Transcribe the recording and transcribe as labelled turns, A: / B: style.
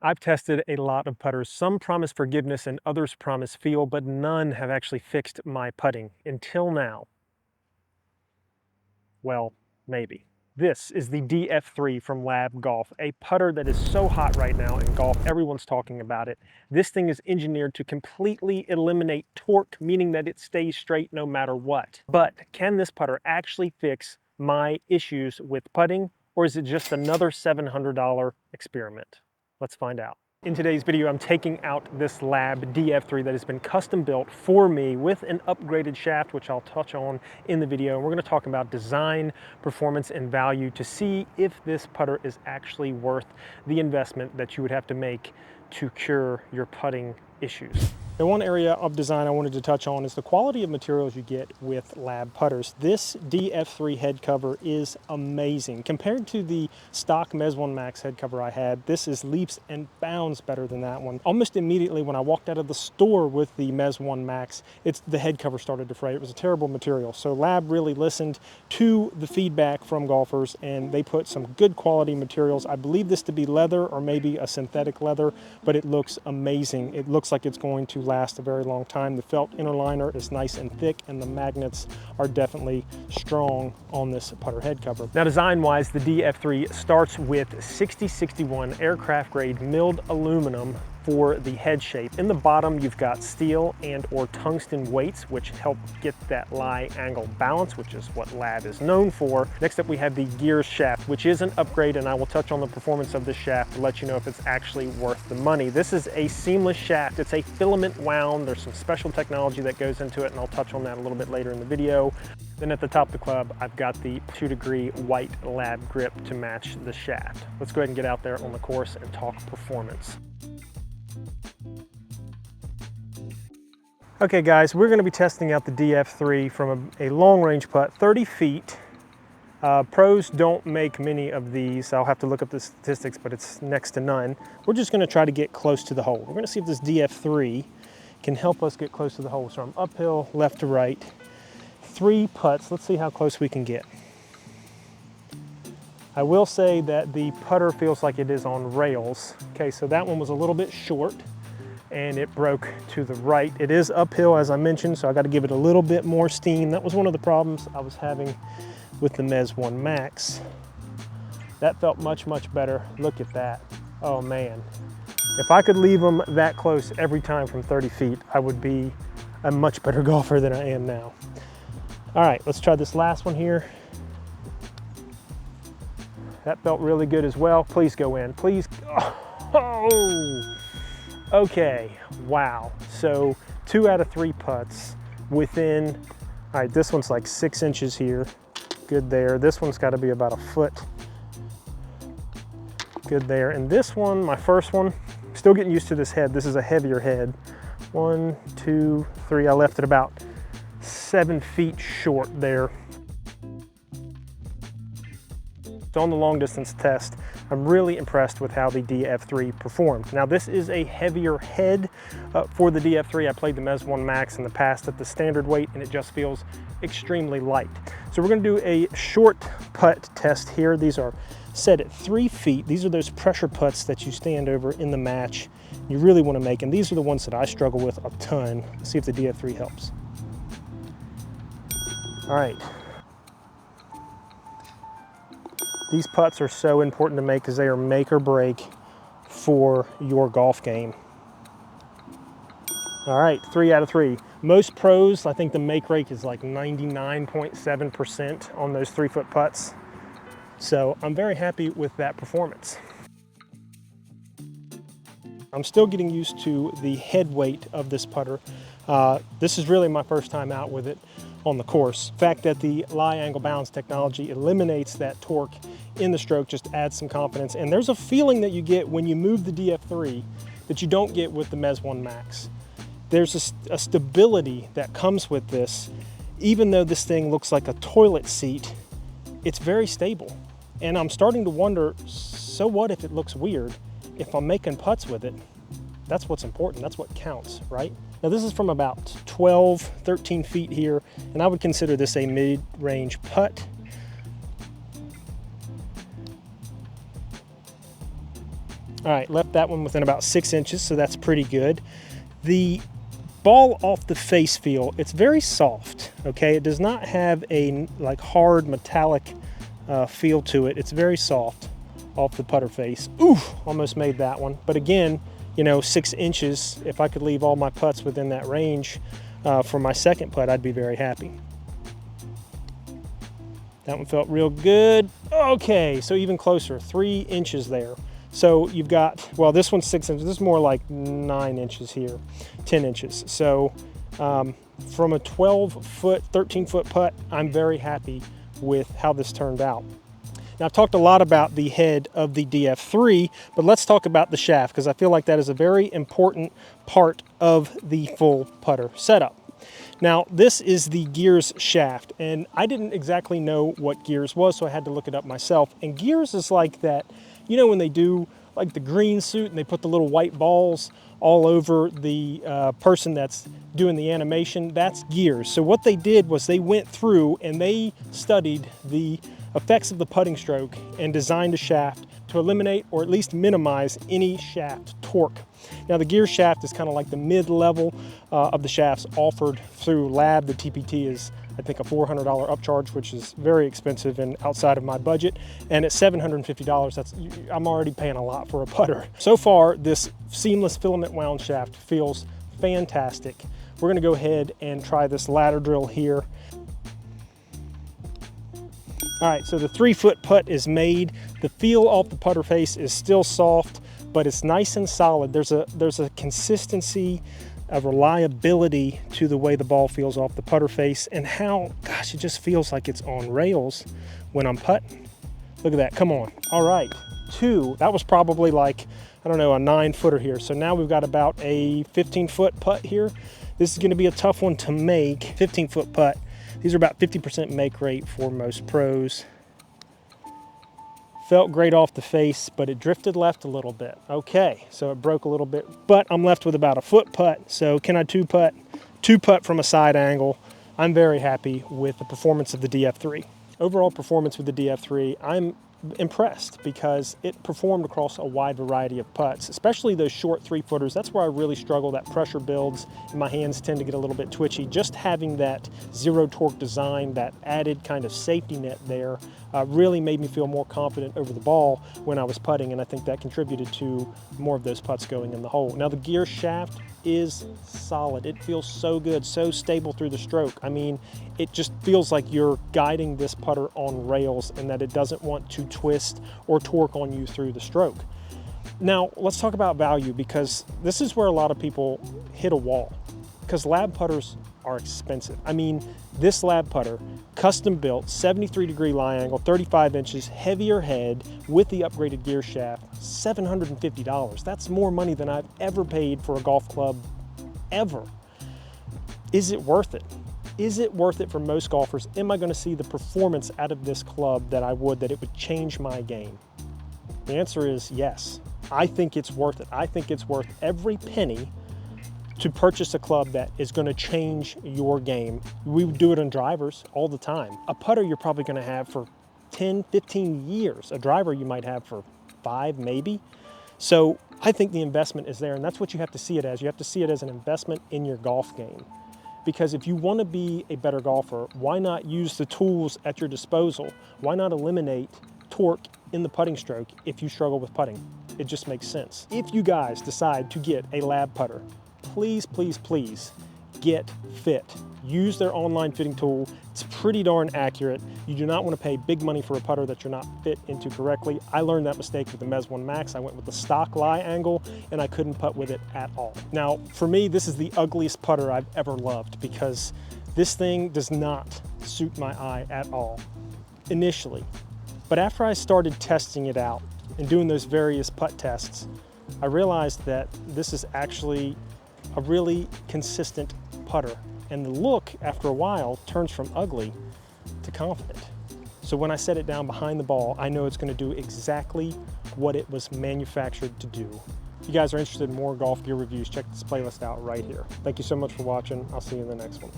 A: I've tested a lot of putters. Some promise forgiveness and others promise feel, but none have actually fixed my putting until now. Well, maybe. This is the DF3 from LAB Golf, a putter that is so hot right now in golf. Everyone's talking about it. This thing is engineered to completely eliminate torque, meaning that it stays straight no matter what. But can this putter actually fix my issues with putting, or is it just another $700 experiment? Let's find out. In today's video, I'm taking out this LAB DF3 that has been custom built for me with an upgraded shaft, which I'll touch on in the video. And we're going to talk about design, performance, and value to see if this putter is actually worth the investment that you would have to make to cure your putting issues. Now, one area of design I wanted to touch on is the quality of materials you get with LAB putters. This DF3 head cover is amazing. Compared to the stock Mez 1 Max head cover I had, this is leaps and bounds better than that one. Almost immediately when I walked out of the store with the Mez 1 Max, the head cover started to fray. It was a terrible material. So LAB really listened to the feedback from golfers and they put some good quality materials. I believe this to be leather or maybe a synthetic leather, but it looks amazing. It looks like it's going to last a very long time. The felt inner liner is nice and thick and the magnets are definitely strong on this putter head cover. Now, design-wise, the DF3 starts with 6061 aircraft grade milled aluminum for the head shape. In the bottom, you've got steel and or tungsten weights, which help get that lie angle balance, which is what LAB is known for. Next up, we have the gear shaft, which is an upgrade, and I will touch on the performance of this shaft to let you know if it's actually worth the money. This is a seamless shaft. It's a filament wound. There's some special technology that goes into it, and I'll touch on that a little bit later in the video. Then at the top of the club, I've got the 2-degree white LAB grip to match the shaft. Let's go ahead and get out there on the course and talk performance. Okay guys, we're going to be testing out the DF3 from a long-range putt, 30 feet. Pros don't make many of these. I'll have to look up the statistics, but it's next to none. We're just going to try to get close to the hole. We're going to see if this DF3 can help us get close to the hole. So I'm uphill, left to right, 3 putts. Let's see how close we can get. I will say that the putter feels like it is on rails. Okay, so that one was a little bit short and it broke to the right. It is uphill, as I mentioned, so I got to give it a little bit more steam. That was one of the problems I was having with the Mez 1 Max. That felt much, much better. Look at that. Oh man. If I could leave them that close every time from 30 feet, I would be a much better golfer than I am now. All right, let's try this last one here. That felt really good as well. Please go in, please. Oh. Okay, wow. So 2 out of 3 putts within, all right, this one's like 6 inches here. Good there. This one's got to be about a foot. Good there. And this one, my first one, still getting used to this head. This is a heavier head. 1, 2, 3. I left it about 7 feet short there. So on the long distance test, I'm really impressed with how the DF3 performed. Now this is a heavier head for the DF3. I played the Mez 1 Max in the past at the standard weight and it just feels extremely light. So we're gonna do a short putt test here. These are set at 3 feet. These are those pressure putts that you stand over in the match. You really wanna make, and these are the ones that I struggle with a ton. Let's see if the DF3 helps. All right. These putts are so important to make because they are make or break for your golf game. All right, 3 out of 3. Most pros, I think the make rate is like 99.7% on those 3-foot putts. So I'm very happy with that performance. I'm still getting used to the head weight of this putter. This is really my first time out with it on the course. The fact that the lie angle balance technology eliminates that torque in the stroke just adds some confidence. And there's a feeling that you get when you move the DF3 that you don't get with the Mez 1 Max. There's a stability that comes with this. Even though this thing looks like a toilet seat, it's very stable. And I'm starting to wonder, so what if it looks weird? If I'm making putts with it, that's what's important, that's what counts, right? Now this is from about 12, 13 feet here, and I would consider this a mid-range putt. All right, left that one within about 6 inches, so that's pretty good. The ball off the face feel, it's very soft, okay? It does not have a like hard metallic feel to it. It's very soft off the putter face. Ooh, almost made that one. But again, you know, 6 inches, if I could leave all my putts within that range for my second putt, I'd be very happy. That one felt real good. Okay, so even closer, 3 inches there. So you've got, well, this one's 6 inches. This is more like 9 inches here, 10 inches. So from a 12-foot, 13-foot putt, I'm very happy with how this turned out. Now, I've talked a lot about the head of the DF3, but let's talk about the shaft, because I feel like that is a very important part of the full putter setup. Now, this is the gears shaft, and I didn't exactly know what gears was, so I had to look it up myself. And gears is like that, you know, when they do like the green suit and they put the little white balls all over the person that's doing the animation, that's gears. So what they did was they went through and they studied the effects of the putting stroke and designed a shaft to eliminate or at least minimize any shaft torque. Now, the gear shaft is kind of like the mid-level of the shafts offered through LAB. The TPT is, I think, a $400 upcharge, which is very expensive and outside of my budget. And at $750, I'm already paying a lot for a putter. So far, this seamless filament wound shaft feels fantastic. We're gonna go ahead and try this ladder drill here. All right, so the 3-foot putt is made. The feel off the putter face is still soft, but it's nice and solid. There's a consistency, a reliability to the way the ball feels off the putter face, and how, gosh, it just feels like it's on rails when I'm putting. Look at that, come on. All right, 2, that was probably like, I don't know, a 9-footer here. So now we've got about a 15-foot putt here. This is gonna be a tough one to make, 15-foot putt. These are about 50% make rate for most pros. Felt great off the face, but it drifted left a little bit. Okay, so it broke a little bit, but I'm left with about a foot putt. So can I 2-putt? 2-putt from a side angle. I'm very happy with the performance of the DF3. Overall performance with the DF3, I'm impressed because it performed across a wide variety of putts, especially those short 3-footers. That's where I really struggle. That pressure builds and my hands tend to get a little bit twitchy. Just having that zero torque design, that added kind of safety net there, really made me feel more confident over the ball when I was putting, and I think that contributed to more of those putts going in the hole. Now, the gear shaft is solid. It feels so good, so stable through the stroke. I mean, it just feels like you're guiding this putter on rails and that it doesn't want to twist or torque on you through the stroke. Now, let's talk about value, because this is where a lot of people hit a wall, because LAB putters are expensive. I mean, this LAB putter, custom built, 73-degree lie angle, 35 inches, heavier head with the upgraded gear shaft, $750. That's more money than I've ever paid for a golf club, ever. Is it worth it? Is it worth it for most golfers? Am I going to see the performance out of this club that I would, that it would change my game? The answer is yes. I think it's worth it. I think it's worth every penny to purchase a club that is going to change your game. We do it on drivers all the time. A putter you're probably going to have for 10, 15 years. A driver you might have for 5, maybe. So I think the investment is there, and that's what you have to see it as. You have to see it as an investment in your golf game. Because if you want to be a better golfer, why not use the tools at your disposal? Why not eliminate torque in the putting stroke if you struggle with putting? It just makes sense. If you guys decide to get a LAB putter, please, please, please get fit. Use their online fitting tool. It's pretty darn accurate. You do not want to pay big money for a putter that you're not fit into correctly. I learned that mistake with the Mez 1 Max. I went with the stock lie angle and I couldn't putt with it at all. Now, for me, this is the ugliest putter I've ever loved, because this thing does not suit my eye at all initially. But after I started testing it out and doing those various putt tests, I realized that this is actually a really consistent putter, and the look after a while turns from ugly to confident. So when I set it down behind the ball, I know it's going to do exactly what it was manufactured to do. If you guys are interested in more golf gear reviews, check this playlist out right here. Thank you so much for watching. I'll see you in the next one.